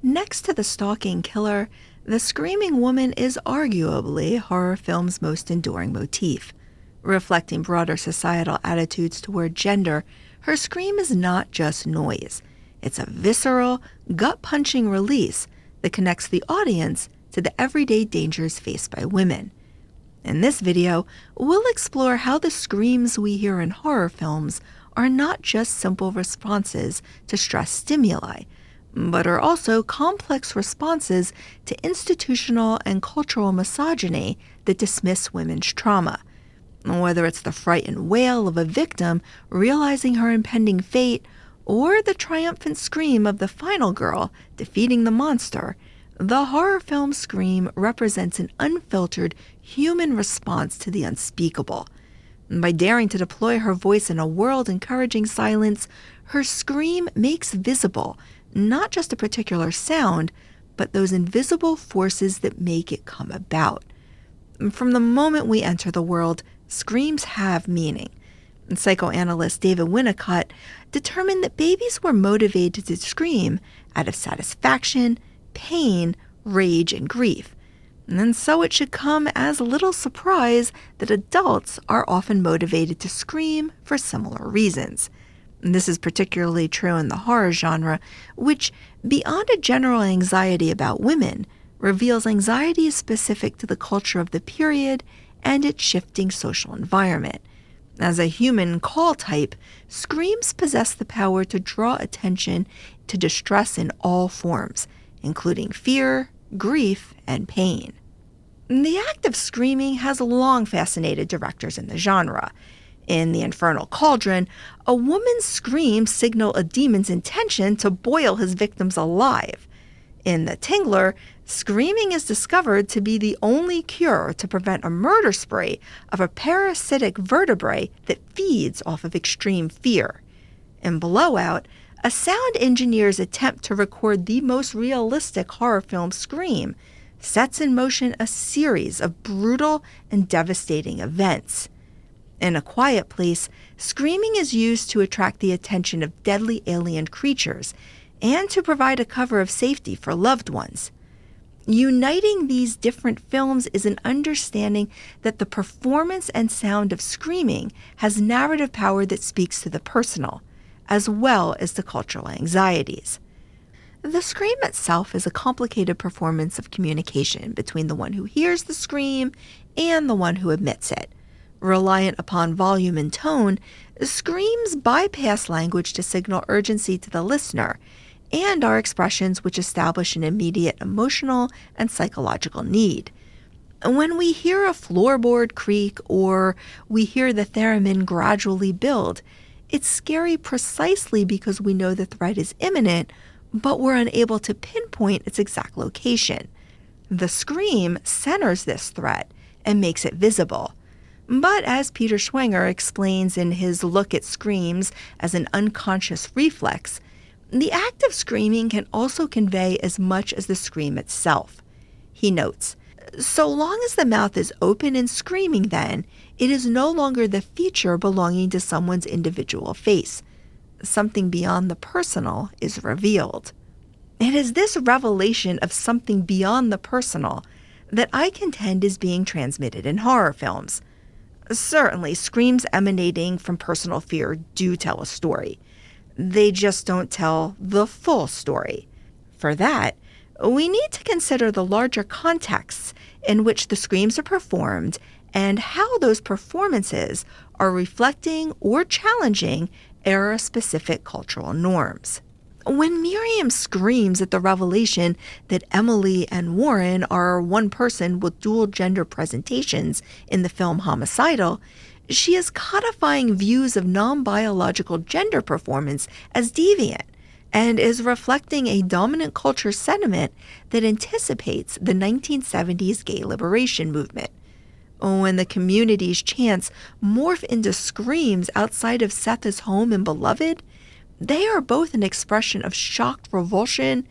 Next to the stalking killer, the screaming woman is arguably horror film's most enduring motif. Reflecting broader societal attitudes toward gender, her scream is not just noise. It's a visceral, gut-punching release that connects the audience to the everyday dangers faced by women. In this video, we'll explore how the screams we hear in horror films are not just simple responses to stress stimuli, but are also complex responses to institutional and cultural misogyny that dismiss women's trauma. Whether it's the frightened wail of a victim realizing her impending fate, or the triumphant scream of the final girl defeating the monster, the horror film scream represents an unfiltered human response to the unspeakable. By daring to deploy her voice in a world encouraging silence, her scream makes visible not just a particular sound, but those invisible forces that make it come about. From the moment we enter the world, screams have meaning. Psychoanalyst David Winnicott determined that babies were motivated to scream out of satisfaction, pain, rage, and grief. And so it should come as little surprise that adults are often motivated to scream for similar reasons. And this is particularly true in the horror genre, which, beyond a general anxiety about women, reveals anxiety specific to the culture of the period and its shifting social environment. As a human call type, screams possess the power to draw attention to distress in all forms, including fear, grief, and pain. The act of screaming has long fascinated directors in the genre. In The Infernal Cauldron, a woman's screams signal a demon's intention to boil his victims alive. In The Tingler, screaming is discovered to be the only cure to prevent a murder spree of a parasitic vertebrae that feeds off of extreme fear. In Blowout, a sound engineer's attempt to record the most realistic horror film scream sets in motion a series of brutal and devastating events. In A Quiet Place, screaming is used to attract the attention of deadly alien creatures and to provide a cover of safety for loved ones. Uniting these different films is an understanding that the performance and sound of screaming has narrative power that speaks to the personal, as well as to cultural anxieties. The scream itself is a complicated performance of communication between the one who hears the scream and the one who emits it. Reliant upon volume and tone, screams bypass language to signal urgency to the listener, and are expressions which establish an immediate emotional and psychological need. When we hear a floorboard creak or we hear the theremin gradually build, it's scary precisely because we know the threat is imminent, but we're unable to pinpoint its exact location. The scream centers this threat and makes it visible. But as Peter Schwenger explains in his Look at Screams as an Unconscious Reflex, the act of screaming can also convey as much as the scream itself. He notes, so long as the mouth is open and screaming then, it is no longer the feature belonging to someone's individual face. Something beyond the personal is revealed. It is this revelation of something beyond the personal that I contend is being transmitted in horror films. Certainly, screams emanating from personal fear do tell a story. They just don't tell the full story. For that, we need to consider the larger contexts in which the screams are performed and how those performances are reflecting or challenging era-specific cultural norms. When Miriam screams at the revelation that Emily and Warren are one person with dual gender presentations in the film Homicidal, she is codifying views of non-biological gender performance as deviant and is reflecting a dominant culture sentiment that anticipates the 1970s gay liberation movement. When the community's chants morph into screams outside of Setha's home in Beloved, they are both an expression of shocked revulsion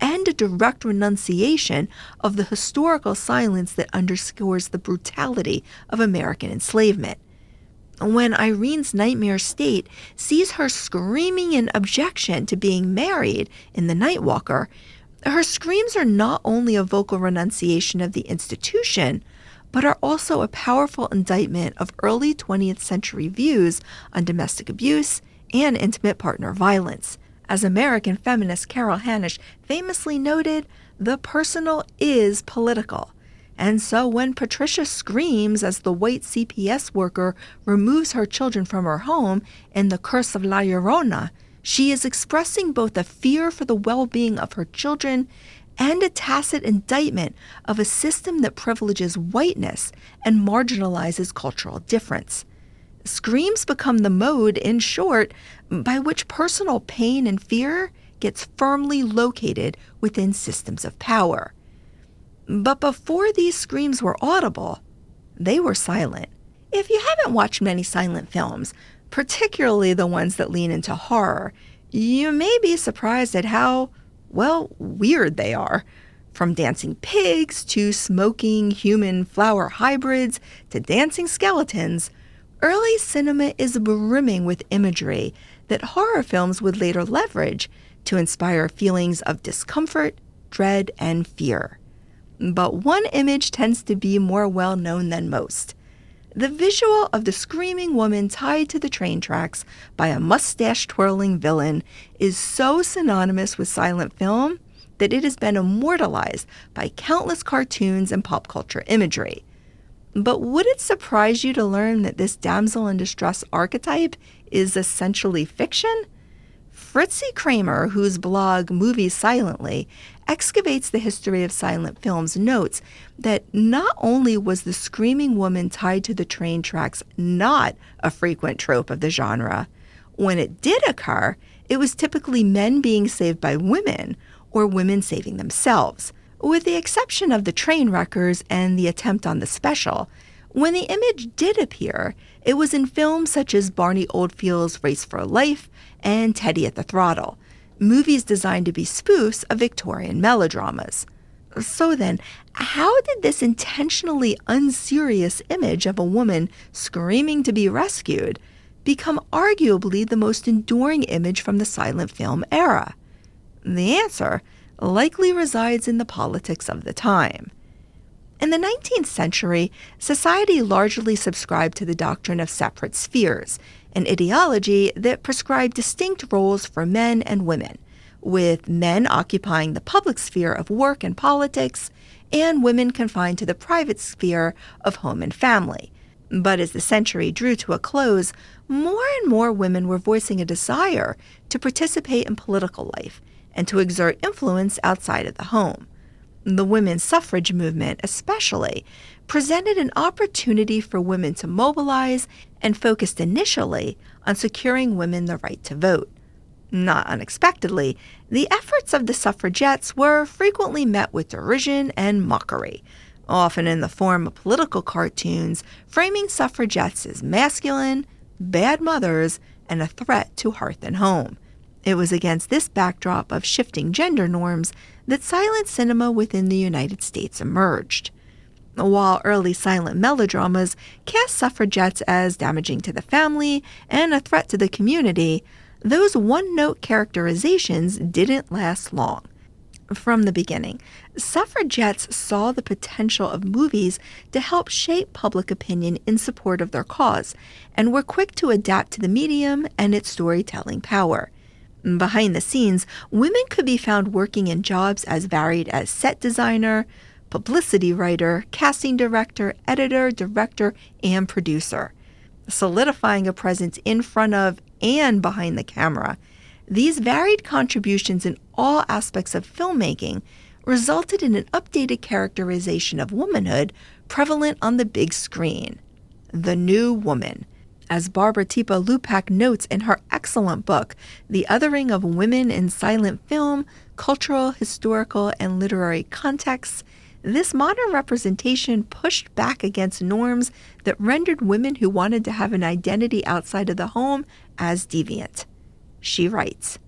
and a direct renunciation of the historical silence that underscores the brutality of American enslavement. When Irene's nightmare state sees her screaming in objection to being married in The Nightwalker, Her screams are not only a vocal renunciation of the institution, but are also a powerful indictment of early 20th century views on domestic abuse and intimate partner violence. As American feminist Carol Hanisch famously noted, the personal is political. And so when Patricia screams as the white CPS worker removes her children from her home in The Curse of La Llorona, she is expressing both a fear for the well-being of her children and a tacit indictment of a system that privileges whiteness and marginalizes cultural difference. Screams become the mode, in short, by which personal pain and fear gets firmly located within systems of power. But before these screams were audible, they were silent. If you haven't watched many silent films, particularly the ones that lean into horror, you may be surprised at how, weird they are. From dancing pigs to smoking human flower hybrids to dancing skeletons, early cinema is brimming with imagery that horror films would later leverage to inspire feelings of discomfort, dread, and fear. But one image tends to be more well-known than most. The visual of the screaming woman tied to the train tracks by a mustache-twirling villain is so synonymous with silent film that it has been immortalized by countless cartoons and pop culture imagery. But would it surprise you to learn that this damsel in distress archetype is essentially fiction? Fritzi Kramer, whose blog Movies Silently excavates the history of silent films, notes that not only was the screaming woman tied to the train tracks not a frequent trope of the genre, when it did occur, it was typically men being saved by women or women saving themselves. With the exception of the train wreckers and the attempt on the special, when the image did appear, it was in films such as Barney Oldfield's Race for Life and Teddy at the Throttle, movies designed to be spoofs of Victorian melodramas. So then, how did this intentionally unserious image of a woman screaming to be rescued become arguably the most enduring image from the silent film era? The answer likely resides in the politics of the time. In the 19th century, society largely subscribed to the doctrine of separate spheres, an ideology that prescribed distinct roles for men and women, with men occupying the public sphere of work and politics, and women confined to the private sphere of home and family. But as the century drew to a close, more and more women were voicing a desire to participate in political life and to exert influence outside of the home. The women's suffrage movement, especially, presented an opportunity for women to mobilize and focused initially on securing women the right to vote. Not unexpectedly, the efforts of the suffragettes were frequently met with derision and mockery, often in the form of political cartoons framing suffragettes as masculine, bad mothers, and a threat to hearth and home. It was against this backdrop of shifting gender norms that silent cinema within the United States emerged. While early silent melodramas cast suffragettes as damaging to the family and a threat to the community, those one-note characterizations didn't last long. From the beginning, suffragettes saw the potential of movies to help shape public opinion in support of their cause, and were quick to adapt to the medium and its storytelling power. Behind the scenes, women could be found working in jobs as varied as set designer, publicity writer, casting director, editor, director, and producer. Solidifying a presence in front of and behind the camera, these varied contributions in all aspects of filmmaking resulted in an updated characterization of womanhood prevalent on the big screen. The new woman. As Barbara Tipa-Lupak notes in her excellent book, The Othering of Women in Silent Film, Cultural, Historical, and Literary Contexts, this modern representation pushed back against norms that rendered women who wanted to have an identity outside of the home as deviant. She writes,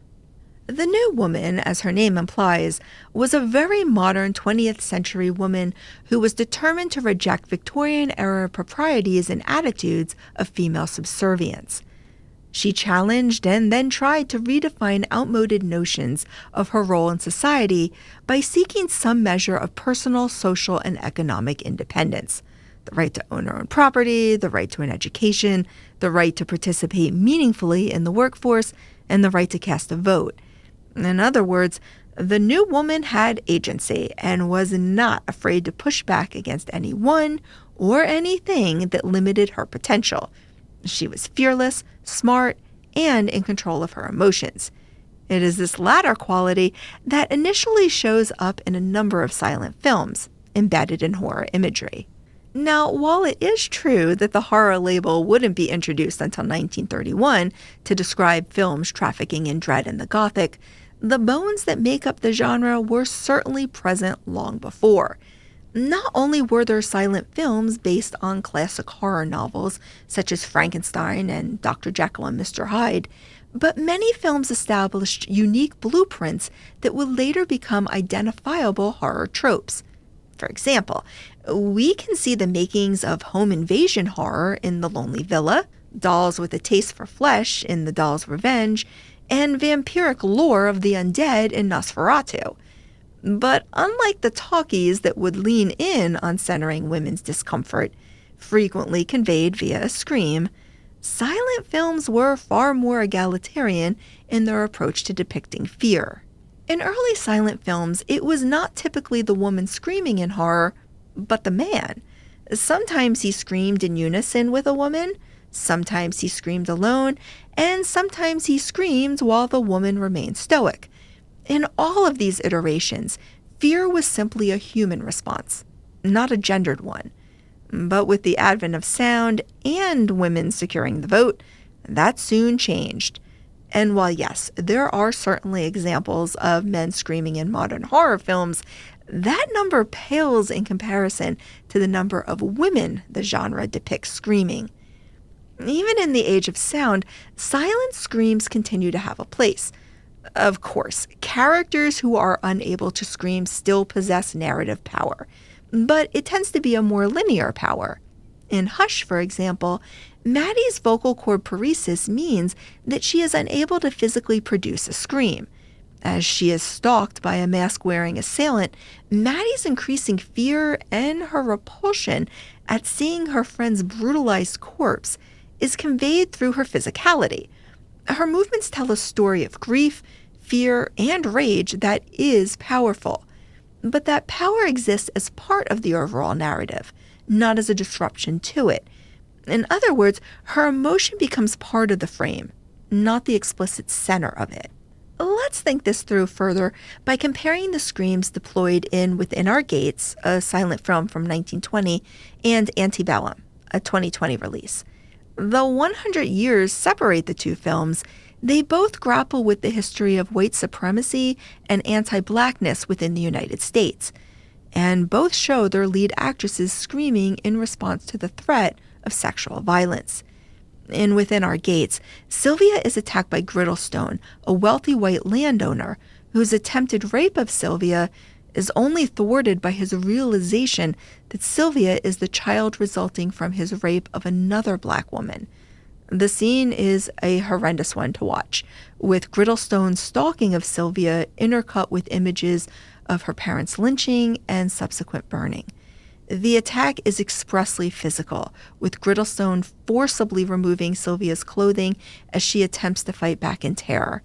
"The new woman, as her name implies, was a very modern 20th century woman who was determined to reject Victorian-era proprieties and attitudes of female subservience. She challenged and then tried to redefine outmoded notions of her role in society by seeking some measure of personal, social, and economic independence. The right to own her own property, the right to an education, the right to participate meaningfully in the workforce, and the right to cast a vote. In other words, the new woman had agency and was not afraid to push back against anyone or anything that limited her potential. She was fearless, smart, and in control of her emotions. It is this latter quality that initially shows up in a number of silent films embedded in horror imagery. Now, while it is true that the horror label wouldn't be introduced until 1931 to describe films trafficking in dread and the Gothic, the bones that make up the genre were certainly present long before. Not only were there silent films based on classic horror novels such as Frankenstein and Dr. Jekyll and Mr. Hyde, but many films established unique blueprints that would later become identifiable horror tropes. For example, we can see the makings of home invasion horror in The Lonely Villa, dolls with a taste for flesh in The Doll's Revenge, and vampiric lore of the undead in Nosferatu. But unlike the talkies that would lean in on centering women's discomfort, frequently conveyed via a scream, silent films were far more egalitarian in their approach to depicting fear. In early silent films, it was not typically the woman screaming in horror, but the man. Sometimes he screamed in unison with a woman, sometimes he screamed alone, and sometimes he screamed while the woman remained stoic. In all of these iterations, fear was simply a human response, not a gendered one. But with the advent of sound and women securing the vote, that soon changed. And while yes, there are certainly examples of men screaming in modern horror films, that number pales in comparison to the number of women the genre depicts screaming. Even in the age of sound, silent screams continue to have a place. Of course, characters who are unable to scream still possess narrative power, but it tends to be a more linear power. In Hush, for example, Maddie's vocal cord paresis means that she is unable to physically produce a scream. As she is stalked by a mask-wearing assailant, Maddie's increasing fear and her repulsion at seeing her friend's brutalized corpse is conveyed through her physicality. Her movements tell a story of grief, fear, and rage that is powerful. But that power exists as part of the overall narrative, not as a disruption to it. In other words, her emotion becomes part of the frame, not the explicit center of it. Let's think this through further by comparing the screams deployed in Within Our Gates, a silent film from 1920, and Antebellum, a 2020 release. Though 100 years separate the two films, they both grapple with the history of white supremacy and anti-blackness within the United States, and both show their lead actresses screaming in response to the threat of sexual violence. In Within Our Gates, Sylvia is attacked by Grittlestone, a wealthy white landowner whose attempted rape of Sylvia is only thwarted by his realization that Sylvia is the child resulting from his rape of another black woman. The scene is a horrendous one to watch, with Grittlestone's stalking of Sylvia intercut with images of her parents' lynching and subsequent burning. The attack is expressly physical, with Grittlestone forcibly removing Sylvia's clothing as she attempts to fight back in terror.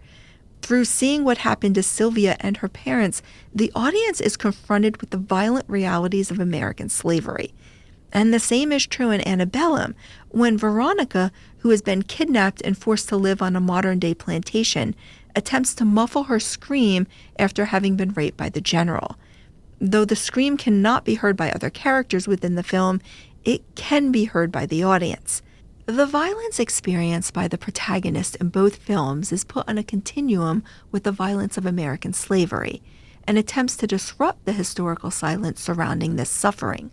Through seeing what happened to Sylvia and her parents, the audience is confronted with the violent realities of American slavery. And the same is true in Antebellum, when Veronica, who has been kidnapped and forced to live on a modern-day plantation, attempts to muffle her scream after having been raped by the general. Though the scream cannot be heard by other characters within the film, it can be heard by the audience. The violence experienced by the protagonist in both films is put on a continuum with the violence of American slavery, and attempts to disrupt the historical silence surrounding this suffering.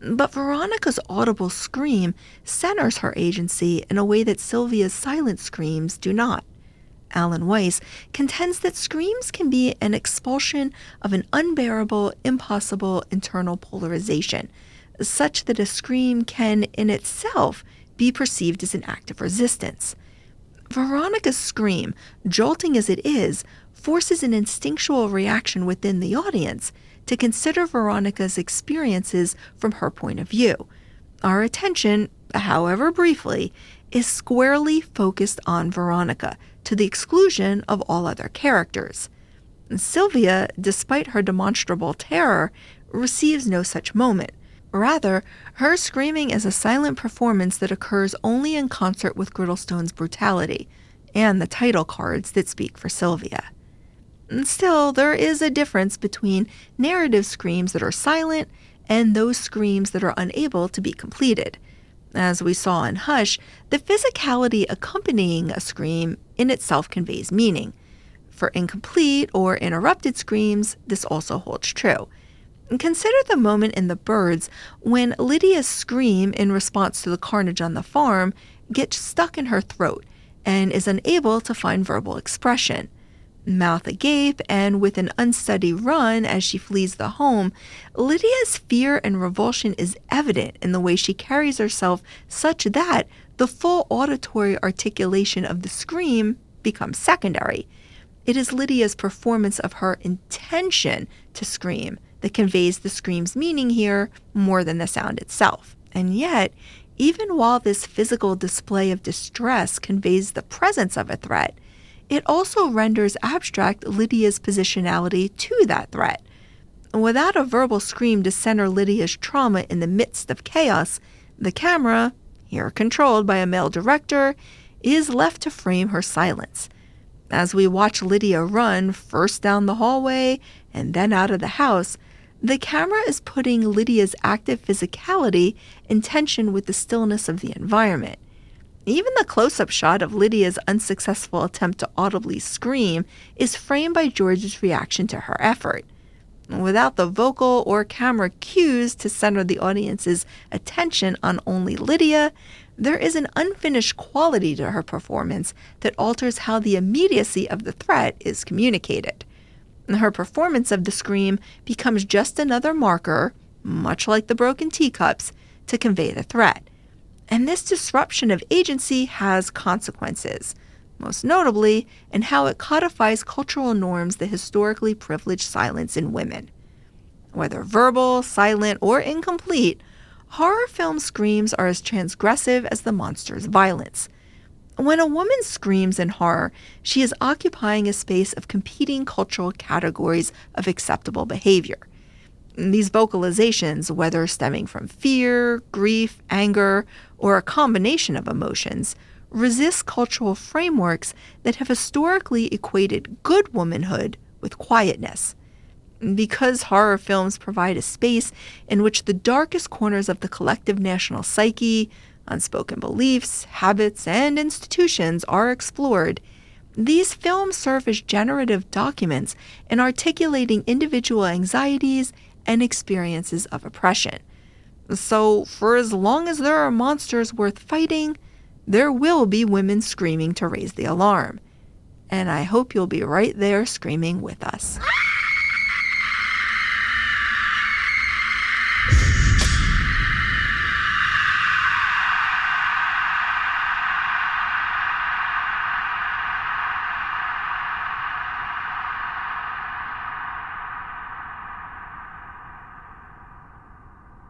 But Veronica's audible scream centers her agency in a way that Sylvia's silent screams do not. Alan Weiss contends that screams can be an expulsion of an unbearable, impossible internal polarization, such that a scream can, in itself, be perceived as an act of resistance. Veronica's scream, jolting as it is, forces an instinctual reaction within the audience to consider Veronica's experiences from her point of view. Our attention, however briefly, is squarely focused on Veronica, to the exclusion of all other characters. Sylvia, despite her demonstrable terror, receives no such moment. Rather, her screaming is a silent performance that occurs only in concert with Griddlestone's brutality and the title cards that speak for Sylvia. Still, there is a difference between narrative screams that are silent and those screams that are unable to be completed. As we saw in Hush, the physicality accompanying a scream in itself conveys meaning. For incomplete or interrupted screams, this also holds true. Consider the moment in The Birds when Lydia's scream in response to the carnage on the farm gets stuck in her throat and is unable to find verbal expression. Mouth agape and with an unsteady run as she flees the home, Lydia's fear and revulsion is evident in the way she carries herself, such that the full auditory articulation of the scream becomes secondary. It is Lydia's performance of her intention to scream that conveys the scream's meaning here more than the sound itself. And yet, even while this physical display of distress conveys the presence of a threat, it also renders abstract Lydia's positionality to that threat. Without a verbal scream to center Lydia's trauma in the midst of chaos, the camera, here controlled by a male director, is left to frame her silence. As we watch Lydia run first down the hallway and then out of the house, the camera is putting Lydia's active physicality in tension with the stillness of the environment. Even the close-up shot of Lydia's unsuccessful attempt to audibly scream is framed by George's reaction to her effort. Without the vocal or camera cues to center the audience's attention on only Lydia, there is an unfinished quality to her performance that alters how the immediacy of the threat is communicated. Her performance of the scream becomes just another marker, much like the broken teacups, to convey the threat. And this disruption of agency has consequences, most notably in how it codifies cultural norms that historically privilege silence in women. Whether verbal, silent, or incomplete, horror film screams are as transgressive as the monster's violence. When a woman screams in horror, she is occupying a space of competing cultural categories of acceptable behavior. These vocalizations, whether stemming from fear, grief, anger, or a combination of emotions, resist cultural frameworks that have historically equated good womanhood with quietness. Because horror films provide a space in which the darkest corners of the collective national psyche, unspoken beliefs, habits, and institutions are explored, these films serve as generative documents in articulating individual anxieties and experiences of oppression. So, for as long as there are monsters worth fighting, there will be women screaming to raise the alarm. And I hope you'll be right there screaming with us.